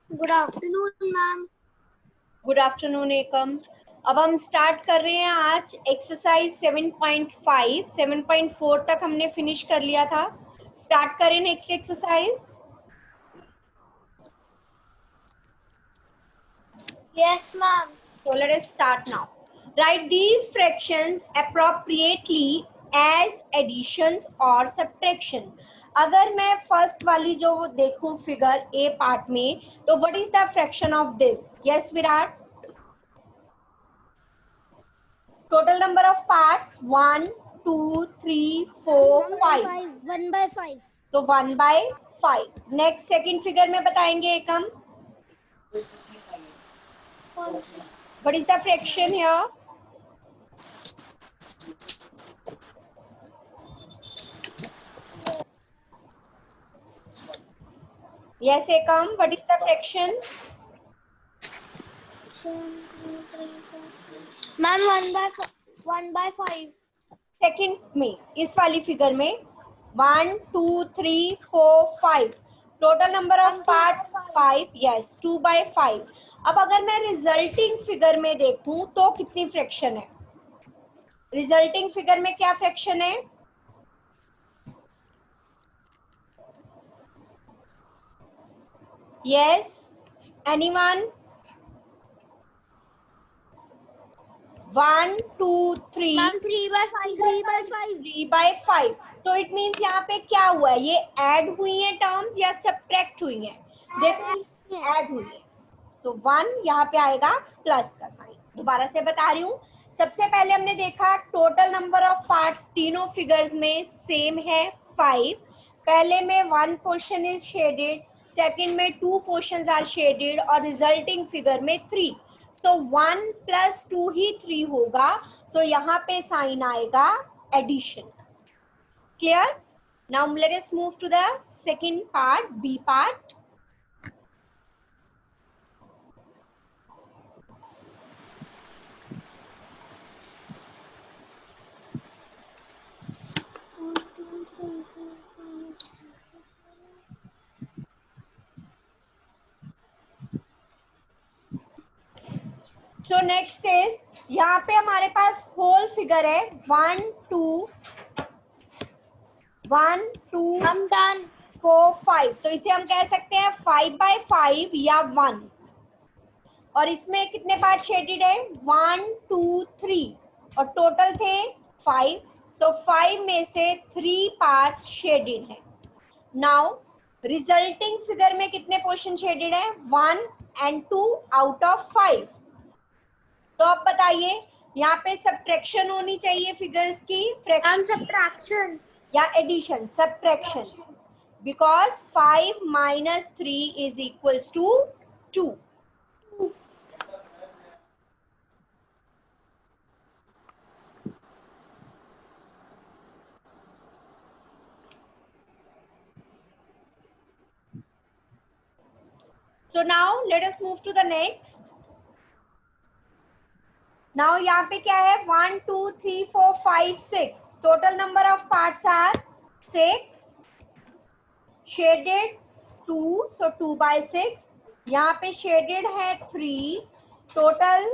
Good afternoon ma'am. Good afternoon एकम। अब हम start कर रहे हैं आज एक्सरसाइज 7.5। 7.4 तक हमने फिनिश कर लिया था। स्टार्ट करें next exercise. Yes ma'am. So let us start now. Write these fractions appropriately as additions or subtraction. अगर मैं फर्स्ट वाली जो देखूं फिगर ए पार्ट में, तो what is the fraction of this? Yes Virat. Total number of parts 1, 2, 3, 4, 5. 1/5। तो 1/5। Next second figure में बताएंगे एकम। What is the fraction here? Yes ekam, what is the fraction? Ma'am 1/5। Second में, इस वाली फिगर में 1, 2, 3, 4, 5। Total number of parts 5। Yes 2/5। अब अगर मैं रिजल्टिंग फिगर में देखूं तो कितनी फ्रैक्शन है? रिजल्टिंग फिगर में क्या फ्रैक्शन है? Yes anyone? 1, 2, 3। मैम 3/5। 3/5। तो इट मीन्स यहाँ पे क्या हुआ है? ये ऐड हुई है टर्म्स या सब्ट्रैक्ट हुई है? देखो ऐड हुई है। सो 1 यहाँ पे आएगा प्लस का साइन। दोबारा से बता रही हूँ। सबसे पहले हमने देखा टोटल नंबर ऑफ पार्ट्स तीनों फिगर्स में सेम है 5। पहले में 1 पोर्शन इज शेडेड, सेकंड में 2 पोर्शंस आर शेडेड और रिजल्टिंग फिगर में 3। सो 1 + 2 ही 3 होगा। सो यहाँ पे साइन आएगा addition. Clear? Now let us move to the second part, B part. So next is, यहाँ पे हमारे पास होल फिगर है 1, 2, 1, 2, हम डन। 4, 5। तो इसे हम कह सकते हैं 5/5 या 1। और इसमें कितने पार्ट शेडेड है? 1, 2, 3 और टोटल थे 5। सो 5 में से 3 पार्ट शेडेड है। नाउ रिजल्टिंग फिगर में कितने पोर्शन शेडेड है? 1 and 2 आउट ऑफ 5। तो अब बताइए यहाँ पे सब्ट्रैक्शन होनी चाहिए फिगर्स की, मैम फ्रैक्शन सब्ट्रैक्शन। या addition? Subtraction, because 5 - 3 is equals to 2। So now let us move to the next. Now यहाँ पे क्या है? 1, 2, 3, 4, 5, 6. Total number of parts are 6. Shaded 2, so 2/6. यहाँ पे shaded है 3, total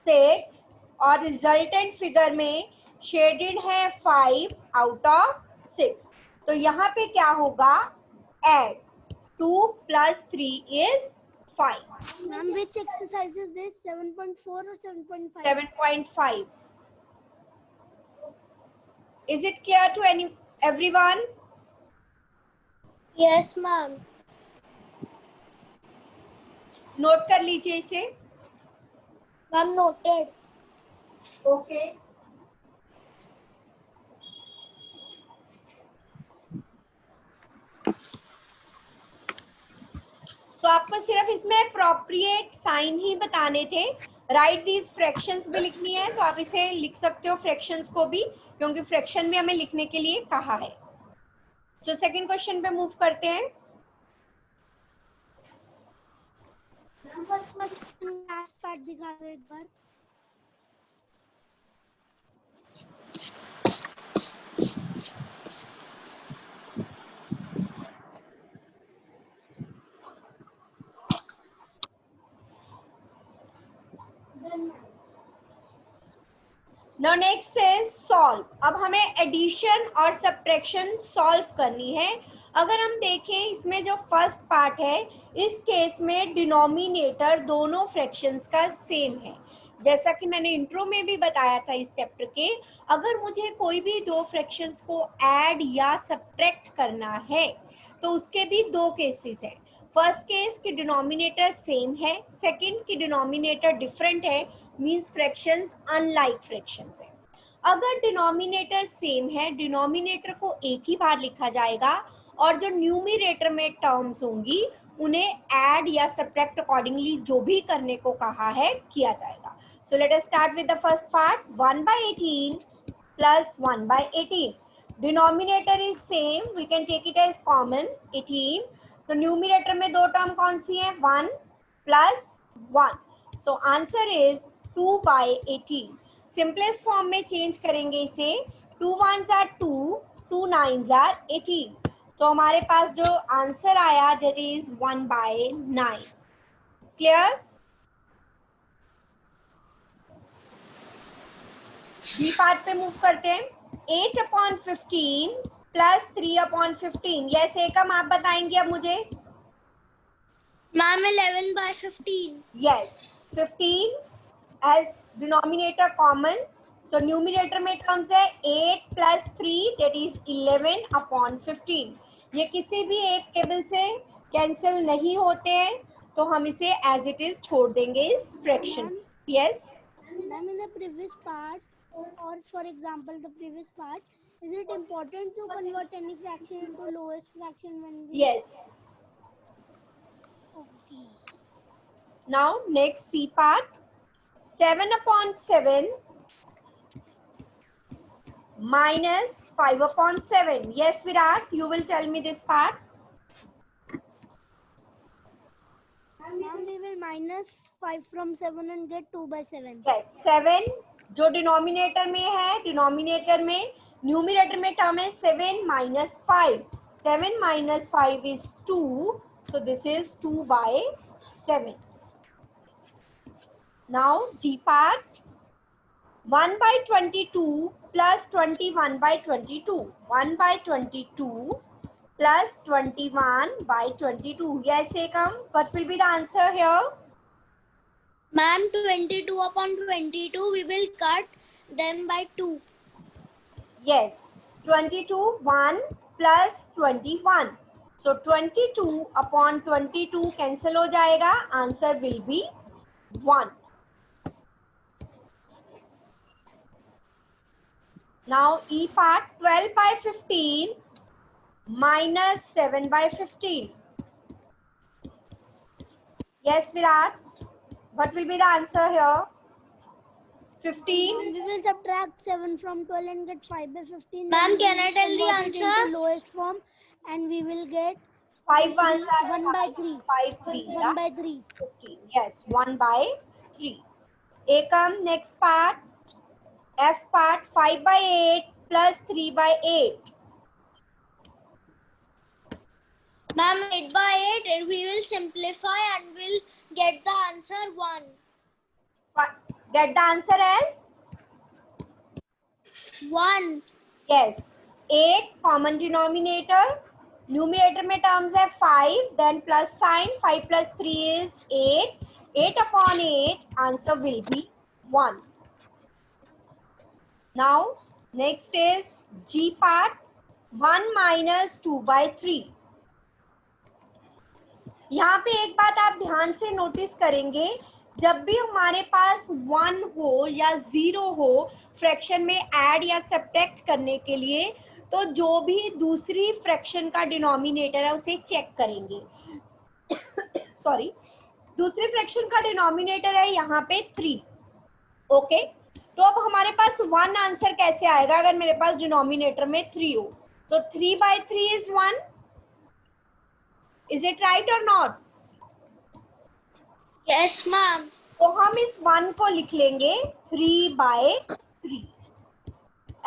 6 और रिजल्टेंट फिगर में shaded है 5 out of 6. तो यहाँ पे क्या होगा? Add 2 + 3 is 5. Ma'am which exercise is this? 7.4 or 7.5? 7.5. Is it clear to everyone? Yes ma'am. Note कर लीजिए इसे। Ma'am noted. ओके। तो आपको सिर्फ इसमें अप्रोप्रिएट साइन ही बताने थे। राइट दीज फ्रैक्शंस भी लिखनी है तो आप इसे लिख सकते हो फ्रैक्शंस को भी, क्योंकि फ्रैक्शन भी हमें लिखने के लिए कहा है। तो सेकंड क्वेश्चन पे मूव करते हैं। लास्ट पार्ट दिखा दो एक बार। Now next is solve. अब हमें एडिशन और सब्ट्रैक्शन सॉल्व करनी है। अगर हम देखें इसमें जो फर्स्ट पार्ट है, इस केस में डिनोमिनेटर दोनों फ्रैक्शंस का सेम है। जैसा कि मैंने इंट्रो में भी बताया था इस चैप्टर के, अगर मुझे कोई भी दो फ्रैक्शंस को ऐड या सब्ट्रैक्ट करना है तो उसके भी दो केसेस हैं। फर्स्ट केस की डिनोमिनेटर सेम है, सेकंड की डिनोमिनेटर डिफरेंट है, मींस फ्रैक्शंस अनलाइक फ्रैक्शंस है। अगर डिनोमिनेटर सेम है, डिनोमिनेटर को एक ही बार लिखा जाएगा और जो न्यूमरेटर में टर्म्स होंगी उन्हें ऐड या सब्ट्रैक्ट अकॉर्डिंगली जो भी करने को कहा है किया जाएगा। So let us start with the first part. 1/18 plus 1/18. Denominator is same, we can take it as common 18. तो न्यूमरेटर में दो टर्म कौन सी है? 1 plus 1. So answer is 2/18. Simplest form में चेंज करेंगे इसे, 2 1s are 2, 2 9s are 18. तो हमारे पास जो आंसर आया that is 1/9. Clear? B part पे मूव करते हैं। 8/15 प्लस 3/15। यस एकम आप बताएंगे अब मुझे। Ma'am 11/15. Yes 15 as denominator common, so numerator में टर्म्स है 8 प्लस 3 दैट इज 11/15। ये किसी भी एक टेबल से कैंसिल नहीं होते हैं, तो हम इसे एज इट इज छोड़ देंगे इस fraction. Yes Ma'am, in the previous part, or for example, the previous part, is it important to convert any fraction into lowest fraction when we? Yes. Okay. Now next C part, 7/7 minus 5/7. Yes, Virat, you will tell me this part. Ma'am, we will minus 5 from 7 and get 2/7. Yes, 7 जो denominator में है, denominator में numerator में term है 7 minus 5. 7 minus 5 is 2, so this is 2/7. Now D part, 1/22 plus 21/22. 1/22 plus 21/22. Yes, Ekam, what will be the answer here? Ma'am, 22/22, we will cut them by 2. Yes, 22, 1 plus 21. So 22/22 cancel हो जाएगा, answer will be 1. Now E part, 12/15 minus 7/15. Yes, Virat. What will be the answer here? 15. We will subtract 7 from 12 and get 5/15. Ma'am, can I tell the Convert it answer? into lowest form, and we will get 5 1s are 1/3. 5 3. 1/3. 15. Yes, 1/3. Ekam, next part. F part, 5/8 plus 3/8. Ma'am, 8/8, and we will simplify and we'll get the answer 1. Get the answer as? 1. Yes. 8 common denominator. Numerator में terms है 5, then plus sign. 5 plus 3 is 8. 8/8, answer will be 1. Now, next is G part, 1 minus 2/3. यहाँ पे एक बात आप ध्यान से notice करेंगे, जब भी हमारे पास 1 हो या 0 हो फ्रैक्शन में ऐड या सब्ट्रैक्ट करने के लिए, तो जो भी दूसरी फ्रैक्शन का डिनोमिनेटर है उसे चेक करेंगे। सॉरी, दूसरी फ्रैक्शन का डिनोमिनेटर है यहाँ पे 3. ओके, तो अब हमारे पास 1 आंसर कैसे आएगा अगर मेरे पास डिनोमिनेटर में 3 हो? तो 3/3 is 1. Is it right or not? Yes, ma'am. तो हम इस 1 को लिख लेंगे 3/3.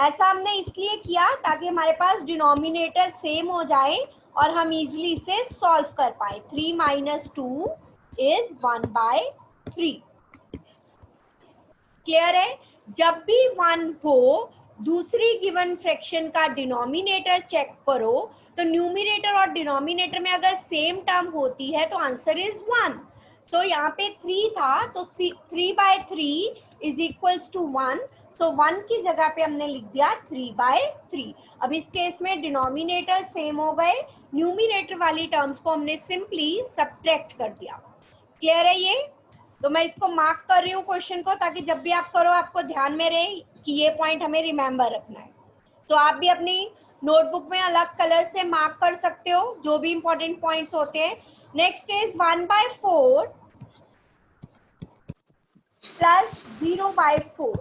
ऐसा हमने इसलिए किया ताकि हमारे पास डिनोमिनेटर सेम हो जाए और हम इजीली इसे सॉल्व कर पाए. 3 minus 2 is 1/3. क्लियर है? जब भी 1 हो दूसरी गिवन फ्रैक्शन का डिनोमिनेटर चेक करो, तो न्यूमिनेटर और डिनोमिनेटर में अगर सेम टर्म होती है तो आंसर इज 1। सो यहाँ पे 3 था तो 3/3 इज इक्वल्स टू 1। सो 1 की जगह पे हमने लिख दिया 3/3। अब इस केस में डिनोमिनेटर सेम हो गए, न्यूमिनेटर वाली टर्म्स को हमने सिंपली सब्ट्रैक्ट कर दिया। क्लियर है ये? तो मैं इसको मार्क कर रही हूँ क्वेश्चन को, ताकि जब भी आप करो आपको ध्यान में रहे कि ये पॉइंट हमें रिमेंबर रखना है। तो आप भी अपनी नोटबुक में अलग कलर से मार्क कर सकते हो जो भी इंपॉर्टेंट पॉइंट्स होते हैं। Next is 1/4 plus 0/4।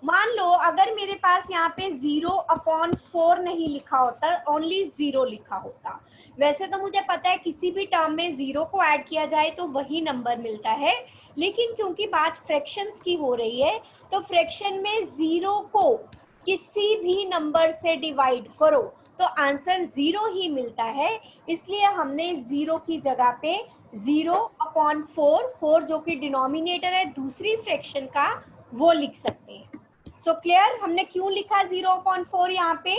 मान लो अगर मेरे पास यहाँ पे 0/4 नहीं लिखा होता, ओनली 0 लिखा होता। वैसे तो मुझे पता है किसी भी टर्म में 0 को ऐड किया जाए तो वही नंबर मिलता है, लेकिन क्योंकि बात फ्रैक्शंस की हो रही है तो फ्रैक्शन में 0 को किसी भी नंबर से डिवाइड करो तो आंसर 0 ही मिलता है। इसलिए हमने 0 की जगह पे 0/4, 4 जो कि डिनोमिनेटर है दूसरी फ्रैक्शन का, वो लिख सकते हैं। So clear? हमने क्यों लिखा 0/4 यहाँ पे?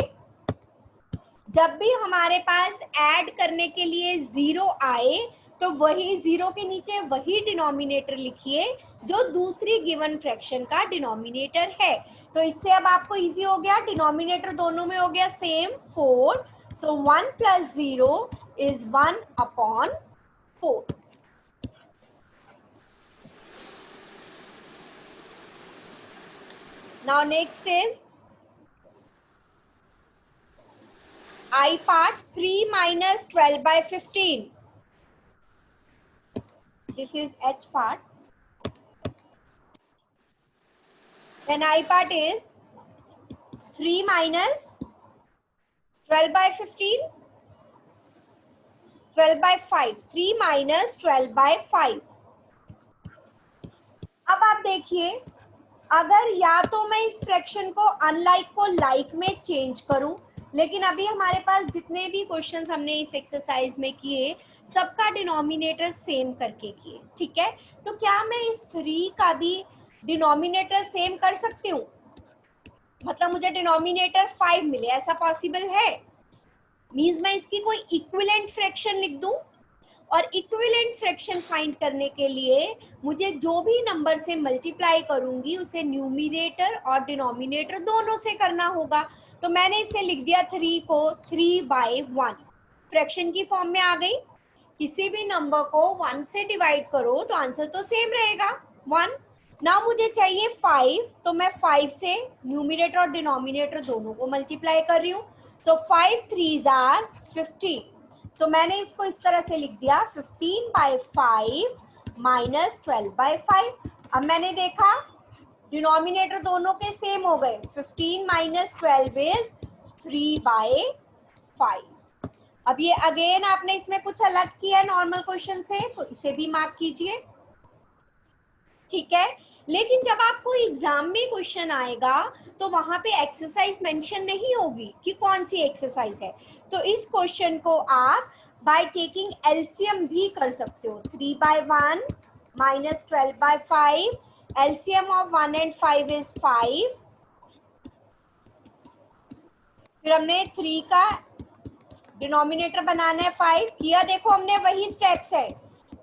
जब भी हमारे पास ऐड करने के लिए 0 आए तो वही 0 के नीचे वही डिनोमिनेटर लिखिए जो दूसरी गिवन फ्रैक्शन का डिनोमिनेटर है। तो इससे अब आपको इजी हो गया, डिनोमिनेटर दोनों में हो गया same 4। So 1 + 0 is 1/4। Now next is I part 3 minus 12/15. This is H part. Then I part is 3 minus 12/15, 12/5, 3 minus 12/5. अब आप देखिए, अगर या तो मैं इस फ्रैक्शन को अनलाइक को लाइक में चेंज करूं, लेकिन अभी हमारे पास जितने भी क्वेश्चंस हमने इस एक्सरसाइज में किए सबका डिनोमिनेटर सेम करके किए, ठीक है? तो क्या मैं इस 3 का भी डिनोमिनेटर सेम कर सकती हूँ? मतलब मुझे डिनोमिनेटर 5 मिले, ऐसा पॉसिबल है? मींस मैं इसकी कोई इक्विवेलेंट फ्रैक्शन लिख दूं, और इक्विवेलेंट फ्रैक्शन फाइंड करने के लिए मुझे जो भी नंबर से मल्टीप्लाई करूंगी उसे न्यूमिनेटर और डिनोमिनेटर दोनों से करना होगा। तो मैंने इसे लिख दिया 3 को 3/1, फ्रैक्शन की फॉर्म में आ गई। किसी भी नंबर को 1 से डिवाइड करो तो आंसर तो सेम रहेगा 1। ना मुझे चाहिए 5, तो मैं 5 से न्यूमिनेटर और डिनोमिनेटर दोनों को मल्टीप्लाई कर रही हूँ। सो 5 3s are 15। तो मैंने इसको इस तरह से लिख दिया 15/5 माइनस 12/5। अब मैंने देखा डिनोमिनेटर दोनों के सेम हो गए, 15 माइनस 12 इज 3/5। अब ये अगेन आपने इसमें कुछ अलग किया नॉर्मल क्वेश्चन से, तो इसे भी मार्क कीजिए, ठीक है? लेकिन जब आपको एग्जाम में क्वेश्चन आएगा तो वहां पे एक्सरसाइज मेंशन नहीं होगी कि कौन सी एक्सरसाइज है। तो इस क्वेश्चन को आप बाय टेकिंग एलसीएम भी कर सकते हो। 3/1 minus 12/5, LCM of 1 and 5 is 5। फिर हमने 3 का डिनोमिनेटर बनाना है 5 किया, देखो हमने वही स्टेप्स है,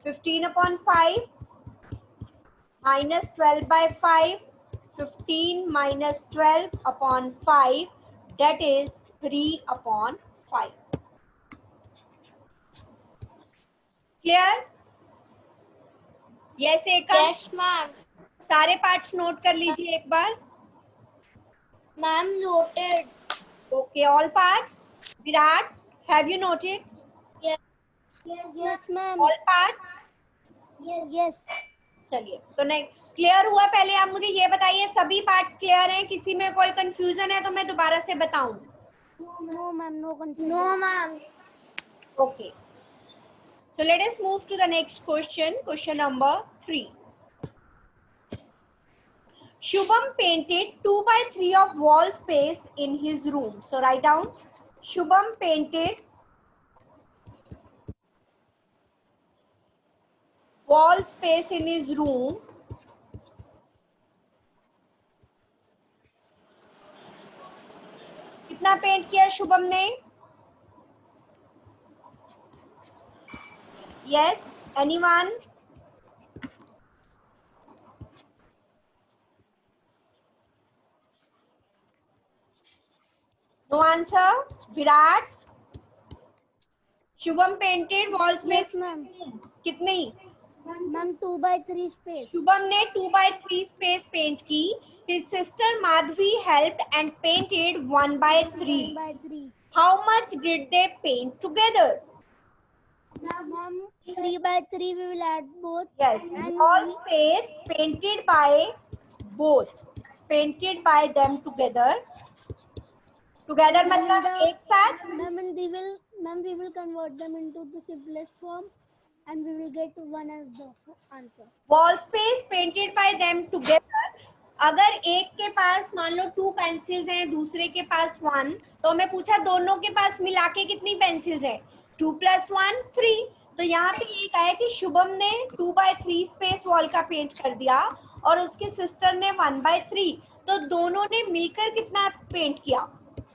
15/5 minus 12/5, 15 minus 12/5, that is 3/5। Clear? Yes Ekam? Yes, ma'am. सारे पार्ट्स नोट कर लीजिए एक बार। Ma'am, noted. Okay, all parts. Virat, have you noted Yes. Yes, ma'am. All parts? Yes. चलिए, तो नेक्स्ट क्लियर हुआ? पहले आप मुझे ये बताइए सभी पार्ट्स क्लियर हैं? किसी में कोई कंफ्यूजन है तो मैं दोबारा से बताऊं? No, ma'am. No confusion. No, ma'am. Okay. So let us move to the next question, question number 3. Shubham painted 2/3 of wall space in his room. So write down, Shubham painted wall space in his room कितना paint किया शुभम ने? Yes, anyone? No answer. Virat, Shubham painted wall space Yes, ma'am. कितनी? Ma'am, 2/3 space. Shubham ने 2/3 space paint की. His sister Madhvi helped and painted 1/3. 1/3. How much did they paint together? Ma'am, 3/3 we will add both. Yes, And wall space painted by both. Painted by them together. Together मतलब एक साथ. Ma'am, we will convert them into the simplest form, and we will get 1 as the answer. Wall space painted by them together. अगर एक के पास मान लो 2 pencils हैं, दूसरे के पास 1, तो मैं पूछा दोनों के पास मिला के कितनी पेंसिल्स हैं? 2 + 1 3. तो यहाँ पे ये कहा है कि शुभम ने 2/3 स्पेस वॉल का पेंट कर दिया और उसकी सिस्टर ने 1/3. तो दोनों ने मिलकर कितना पेंट किया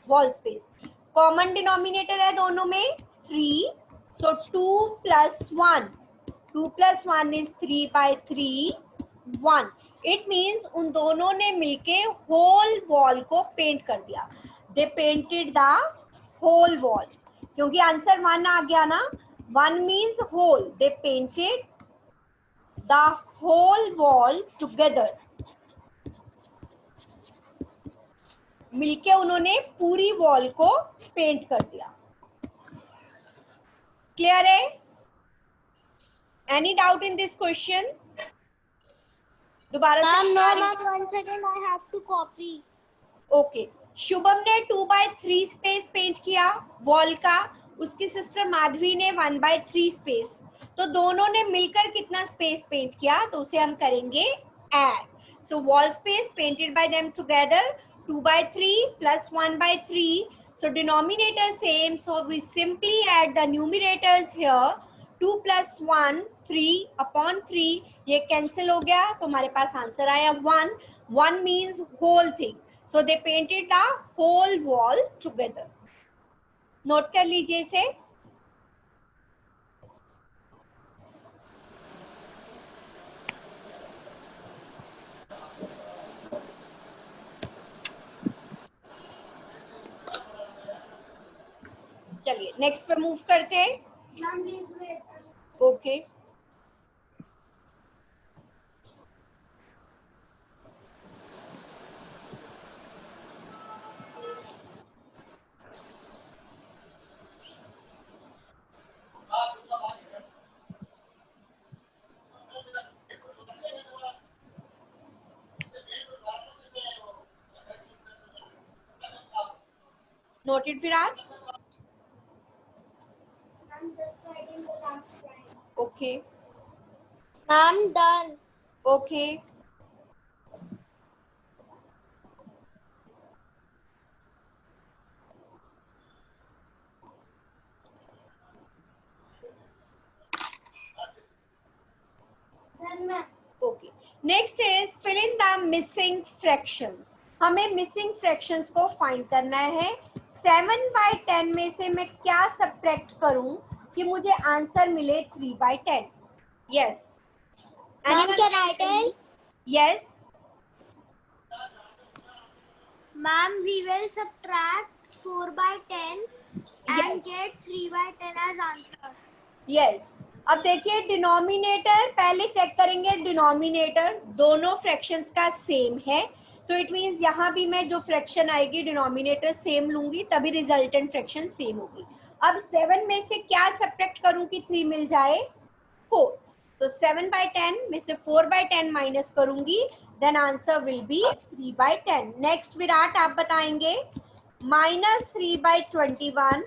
वॉल स्पेस? कॉमन डिनोमिनेटर है दोनों में 3. सो 2 + 1. 2 + 1 is 3/3 1. इट मीन्स उन दोनों ने मिलके होल वॉल को पेंट कर दिया. They painted the whole wall. क्योंकि आंसर 1 आ गया ना. 1 means whole. They painted the whole wall together. मिलके उन्होंने पूरी वॉल को पेंट कर दिया. क्लियर है? Any doubt in this question? दोबारा Ma'am, no, ma'am. 1 second, I have to copy. Okay. Shubham ने 2/3 स्पेस पेंट किया वॉल का. उसकी सिस्टर माधवी ने 1/3 स्पेस. तो दोनों ने मिलकर कितना स्पेस पेंट किया? तो उसे हम करेंगे add. So wall space painted bye them together 2/3 + 1/3. So denominator same. So we simply add the numerators here. 2 + 1 3/3. ये कैंसिल हो गया तो हमारे पास आंसर आया 1. 1 means whole thing. So they painted the whole wall together. Note कर लीजिए इसे. चलिए नेक्स्ट पे मूव करते हैं. Okay. Noted, Virat? I'm just writing the last line. Okay. Ma'am, done. Okay. Then ma'am. Okay. Next is fill in the missing fractions. हमें missing fractions को find करना है. 7/10 में से मैं क्या subtract करूं कि मुझे आंसर मिले 3/10? Yes. Ma'am, can I tell? Yes. Ma'am, we will subtract 4/10 and get 3/10 as answer. Yes. अब देखिए डिनोमिनेटर पहले चेक करेंगे. डिनोमिनेटर दोनों फ्रैक्शंस का सेम है तो इट मींस यहाँ भी मैं जो फ्रैक्शन आएगी डिनोमिनेटर सेम लूंगी तभी रिजल्टेंट फ्रैक्शन सेम होगी. अब 7 में से क्या सब्ट्रैक्ट करूं कि 3 मिल जाए? 4. तो 7/10 में से 4/10 माइनस करूंगी then answer will be 3/10. Next Virat आप बताएंगे. -3/21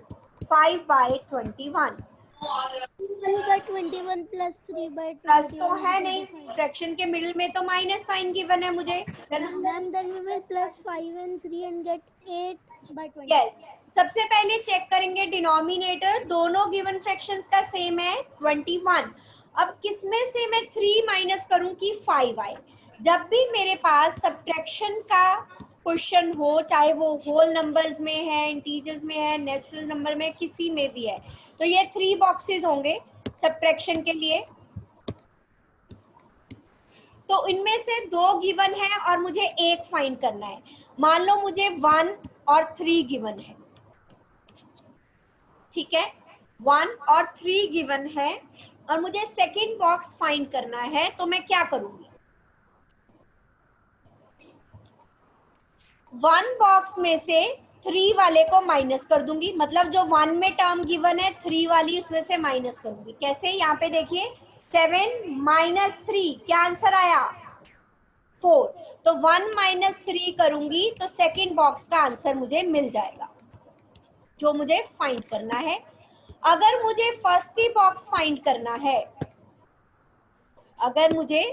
5/21. 2/21 + 3/21. प्लस तो है नहीं. फ्रैक्शन के मिडिल में तो माइनस साइन गिवन है मुझे. Ma'am, then we will plus 5 and 3 and get 8/20. Yes. सबसे पहले चेक करेंगे डिनोमिनेटर. दोनों गिवन फ्रैक्शंस का सेम है 21. अब किसमें से मैं 3 माइनस करूं कि 5 आए? जब भी मेरे पास सब्ट्रैक्शन का क्वेश्चन हो, चाहे वो होल नंबर्स में है, इंटीजर्स में है, नेचुरल नंबर में, किसी में भी है, तो ये 3 बॉक्सेस होंगे सब्ट्रैक्शन के लिए। तो इनमें से 2 गिवन है और मुझे 1 फाइंड करना है। मान लो मुझे 1 और 3 गिवन है, ठीक है, 1 और 3 गिवन है और मुझे सेकंड बॉक्स फाइंड करना है, तो मैं क्या करूंगी? 1 बॉक्स में से 3 वाले को माइनस कर दूंगी, मतलब जो 1 में टर्म गिवन है 3 वाली उसमें से माइनस करूंगी। कैसे? यहाँ पे देखिए 7 माइनस 3, क्या आंसर आया? 4। तो 1 माइनस 3 करूंगी तो सेकंड बॉक्स का आंसर मुझे मिल जाएगा जो मुझे फाइंड करना है। अगर मुझे फर्स्ट ही बॉक्स फाइंड करना है, अगर मुझे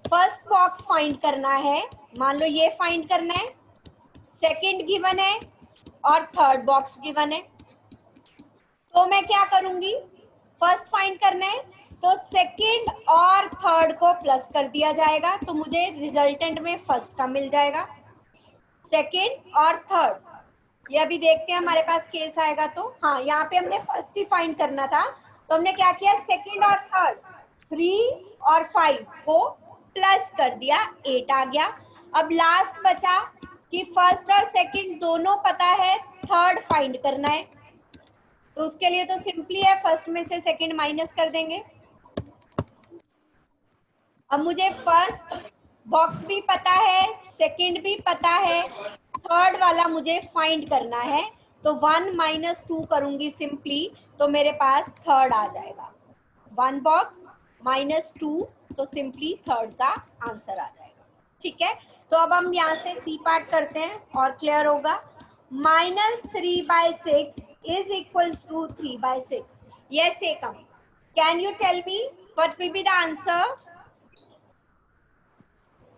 फर्स्ट बॉक्स फाइंड करना है, मान लो ये फाइंड करना है, सेकंड गिवन है और थर्ड बॉक्स गिवन है, तो मैं क्या करूंगी? फर्स्ट फाइंड करना है तो सेकंड और थर्ड को प्लस कर दिया जाएगा, तो मुझे रिजल्टेंट में फर्स्ट का मिल जाएगा। सेकंड और थर्ड, ये अभी देखते हैं हमारे पास केस आएगा तो। हाँ, यहाँ पे हमने फर्स्ट ही फाइंड करना था, तो हमने क्या किया? सेकंड और थर्ड 3 और 5 को प्लस कर दिया, 8 आ गया। अब लास्ट बचा कि फर्स्ट और सेकंड दोनों पता है, थर्ड फाइंड करना है, तो उसके लिए तो सिंपली है, फर्स्ट में से सेकंड माइनस कर देंगे। अब मुझे फर्स्ट बॉक्स भी पता है, सेकंड भी पता है, थर्ड वाला मुझे फाइंड करना है, तो 1 माइनस 2 करूंगी सिंपली, तो मेरे पास थर्ड आ जाएगा। 1 बॉक्स माइनस 2, तो सिंपली थर्ड का आंसर आ जाएगा। ठीक है, तो अब हम यहाँ से सी पार्ट करते हैं और क्लियर होगा। -3/6 is equals to 3/6. Yes, Ekam. Can you tell me what will be the answer?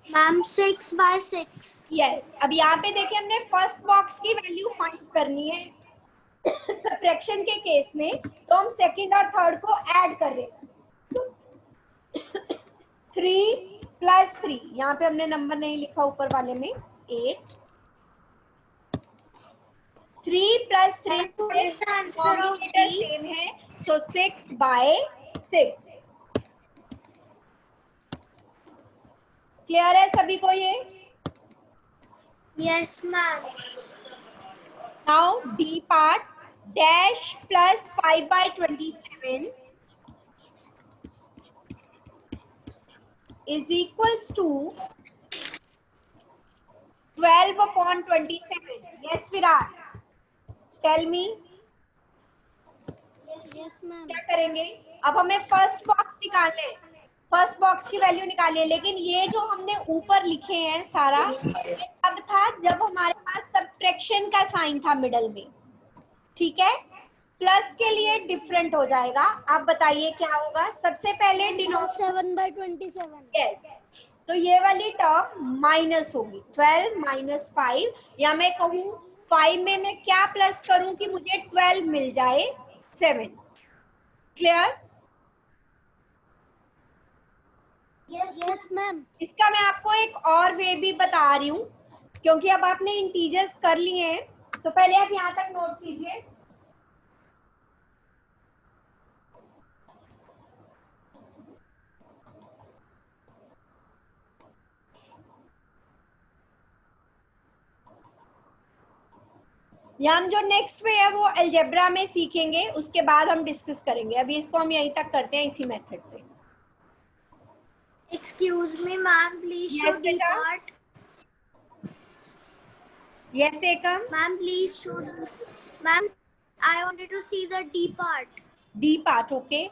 Ma'am 6/6. Yes. अब यहाँ पे देखिए हमने फर्स्ट बॉक्स की वैल्यू फाइंड करनी है सब्ट्रैक्शन के केस में, तो हम सेकंड और थर्ड को ऐड कर रहे हैं। 3 + 3, यहाँ पे हमने नंबर नहीं लिखा ऊपर वाले में, 8। 3 + 3 डिनोमिनेटर सेम है, सो 6/6। क्लियर है सभी को ये? Yes, ma'am. Now D part, dash plus 5/27 is equals to 12/27. Yes, Virat. Tell me. Yes, ma'am. क्या करेंगे? अब हमें फर्स्ट बॉक्स निकालना है, फर्स्ट बॉक्स की वैल्यू निकालिए, लेकिन ये जो हमने ऊपर लिखे हैं सारा, ये तब था जब हमारे पास सब्ट्रैक्शन का साइन था मिडल में। ठीक है, प्लस के लिए डिफरेंट हो जाएगा। आप बताइए क्या होगा? सबसे पहले डिनोमिनेटर 7/27. यस, तो ये वाली टर्म माइनस होगी, 12 - 5, या मैं कहूँ 5 में मैं क्या प्लस करूं कि मुझे 12 मिल जाए, 7। क्लियर? Yes, ma'am. इसका मैं आपको एक और वे भी बता रही हूँ, क्योंकि अब आपने इंटीजर्स कर लिए हैं, तो पहले आप यहाँ तक नोट कीजिए। यहाँ हम जो नेक्स्ट वे है वो अलजेब्रा में सीखेंगे, उसके बाद हम डिस्कस करेंगे। अभी इसको हम यहीं तक करते हैं इसी मेथड से। Excuse me, ma'am. Please show Yes, D beta. part. Yes, Ekam. Ma'am, please show. Ma'am, I wanted to see the D part. D part, okay.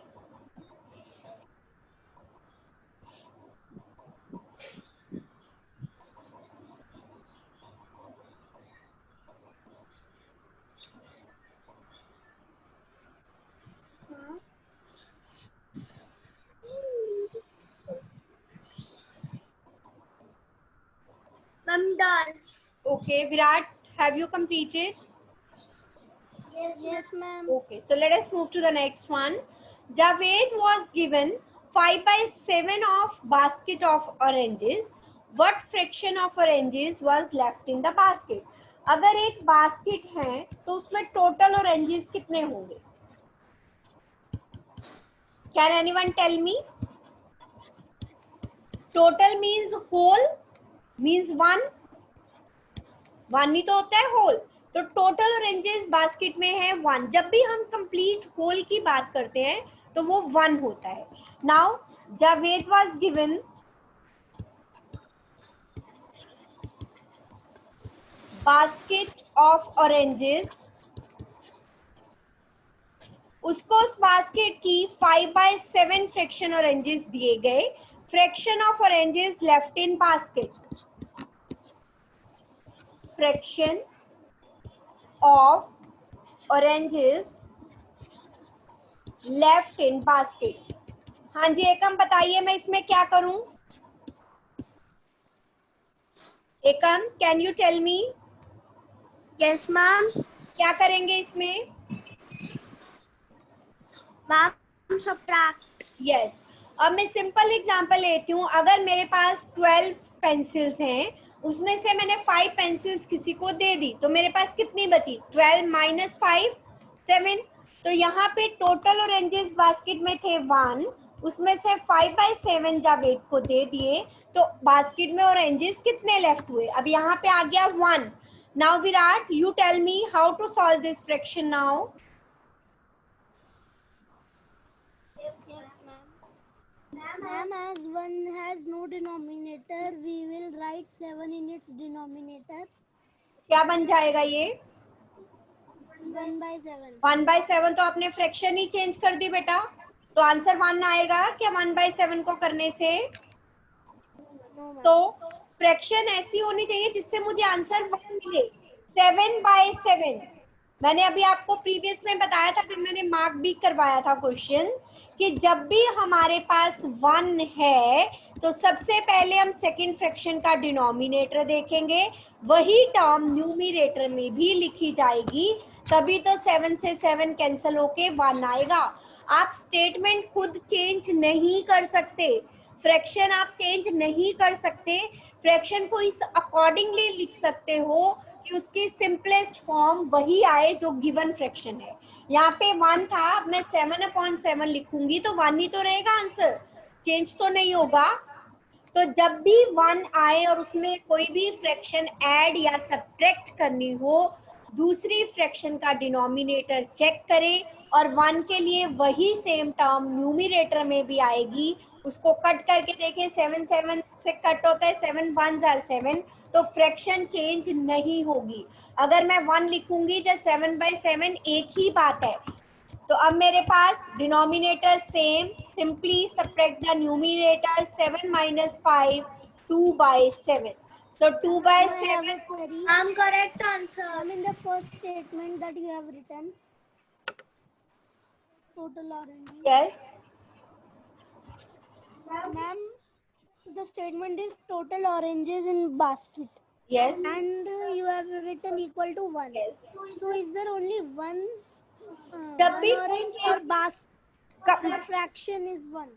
Ma'am, done. Okay, Virat, have you completed? Yes, ma'am. Okay, so let us move to the next one. Javed was given 5/7 of basket of oranges. what fraction of oranges was left in the basket. अगर एक basket है तो उसमें total oranges कितने होंगे? Can anyone tell me? Total means whole, means one ही तो होता है whole. तो टोटल ऑरेंजेस बास्केट में है 1. जब भी हम कंप्लीट होल की बात करते हैं तो वो 1 होता है. Now Javed was given basket of oranges, उसको उस बास्केट की 5/7 फ्रैक्शन ऑरेंजेस दिए गए. Fraction of oranges left in basket, fraction of oranges left in basket. हाँ जी एकम बताइए मैं इसमें क्या करूं? Ekam can you tell me? Yes ma'am. क्या करेंगे इसमें? Ma'am subtract. यस. अब मैं सिंपल एग्जांपल लेती हूँ. अगर मेरे पास 12 पेंसिल्स हैं, उसमें से मैंने 5 पेंसिल्स किसी को दे दी, तो मेरे पास कितनी बची? 12 - 5 7. तो यहाँ पे टोटल ऑरेंजेस बास्केट में थे 1, उसमें से 5/7 जावेद को दे दिए, तो बास्केट में ऑरेंजेस कितने लेफ्ट हुए? अब यहाँ पे आ गया 1. Now Virat you tell me how to solve this fraction now. Ma'am, as 1 has no denominator, we will write 7 in its denominator. क्या बन जाएगा ये? 1/7. 1/7. तो आपने फ्रैक्शन ही चेंज कर दी बेटा, तो आंसर 1 आएगा क्या 1/7 को करने से? No, ma'am. तो फ्रैक्शन ऐसी होनी चाहिए जिससे मुझे आंसर 1 मिले. 7/7. मैंने अभी आपको प्रीवियस में बताया था, जब मैंने मार्क भी करवाया था क्वेश्चन, कि जब भी हमारे पास 1 है तो सबसे पहले हम सेकंड फ्रैक्शन का डिनोमिनेटर देखेंगे, वही टर्म न्यूमरेटर में भी लिखी जाएगी, तभी तो 7 से 7 कैंसिल होके 1 आएगा. आप स्टेटमेंट खुद चेंज नहीं कर सकते, फ्रैक्शन आप चेंज नहीं कर सकते. फ्रैक्शन को इस अकॉर्डिंगली लिख सकते हो कि उसकी सिंपलेस्ट फॉर्म वही आए जो गिवन फ्रैक्शन है. यहाँ पे 1 था, अब मैं 7/7 लिखूंगी तो 1 ही तो रहेगा आंसर, चेंज तो नहीं होगा. तो जब भी 1 आए और उसमें कोई भी फ्रैक्शन ऐड या सब्ट्रैक्ट करनी हो, दूसरी फ्रैक्शन का डिनोमिनेटर चेक करें और 1 के लिए वही सेम टर्म न्यूमरेटर में भी आएगी, उसको कट करके देखें. 7 7 से कट होता है, 7 1s are 7, तो फ्रैक्शन चेंज नहीं होगी. अगर मैं 1 लिखूंगी जब 7/7 एक ही बात है. तो अब मेरे पास denominator same, simply subtract the numerator. 7 - 5 2/7. So 2/7. I'm correct answer. Ma'am, in the first statement that you have written, total oranges. Yes. Ma'am, the statement is total oranges in basket. Yes. And you have written equal to 1. Yes. So is there only one, The one big orange one or basket fraction is 1?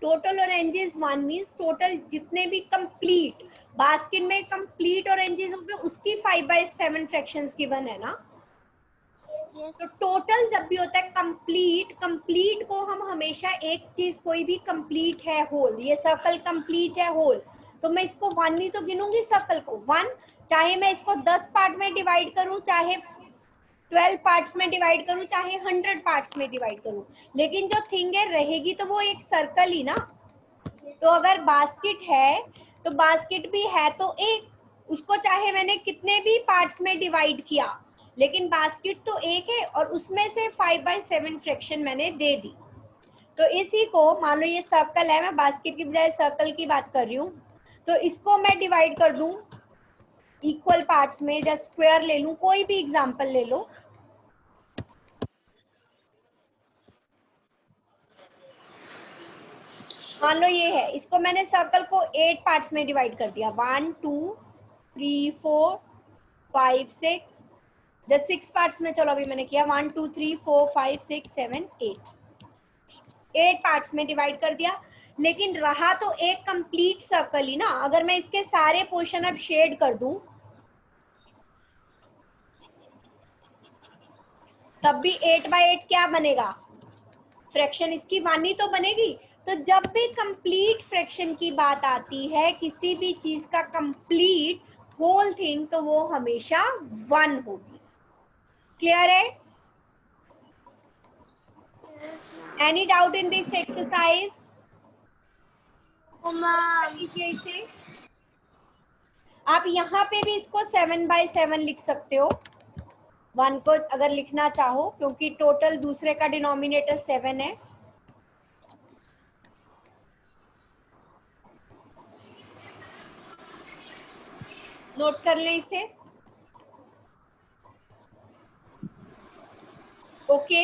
Total oranges 1 means total जितने भी complete basket में complete oranges होंगे उसकी 5/7 fractions given है ना. Yes. तो total जब भी होता है कंप्लीट, कंप्लीट को हम हमेशा एक चीज कोई भी कंप्लीट है होल, ये सर्कल कंप्लीट है होल, तो मैं इसको 1 ही तो गिनूंगी सर्कल को 1. चाहे मैं इसको 10 पार्ट में डिवाइड करूं, चाहे 12 पार्ट्स में डिवाइड करूं, चाहे 100 पार्ट्स में डिवाइड करूं, लेकिन जो थिंग है रहेगी तो वो एक सर्कल ही ना. तो अगर बास्केट है तो बास्केट भी है तो एक, उसको चाहे मैंने कितने भी पार्ट्स में डिवाइड किया, लेकिन बास्केट तो एक है और उसमें से 5/7 फ्रैक्शन मैंने दे दी. तो इसी को मान लो ये सर्कल है, मैं बास्केट की बजाय सर्कल की बात कर रही हूँ, तो इसको मैं डिवाइड कर दूं इक्वल पार्ट्स में, या स्क्वायर ले लूं, कोई भी एग्जांपल ले लो. मान लो ये है, इसको मैंने सर्कल को 8 पार्ट्स में डिवाइड कर दिया, 1 2 3 4 5 6. जब 6 पार्ट्स में, चलो अभी मैंने किया 1 2 3 4 5 6 7 8 पार्ट्स में डिवाइड कर दिया. लेकिन रहा तो एक कंप्लीट सर्कल ही ना। अगर मैं इसके सारे पोर्शन अब शेड कर दूं तब भी 8/8 क्या बनेगा, फ्रैक्शन इसकी 1 ही तो बनेगी। तो जब भी कंप्लीट फ्रैक्शन की बात आती है, किसी भी चीज का कंप्लीट होल थिंग, तो वो हमेशा 1 होगी। क्लियर है? Any doubt in this exercise? इसे आप यहाँ पे भी इसको 7/7 लिख सकते हो, 1 को अगर लिखना चाहो, क्योंकि टोटल दूसरे का डिनोमिनेटर 7 है। नोट कर लें इसे। ओके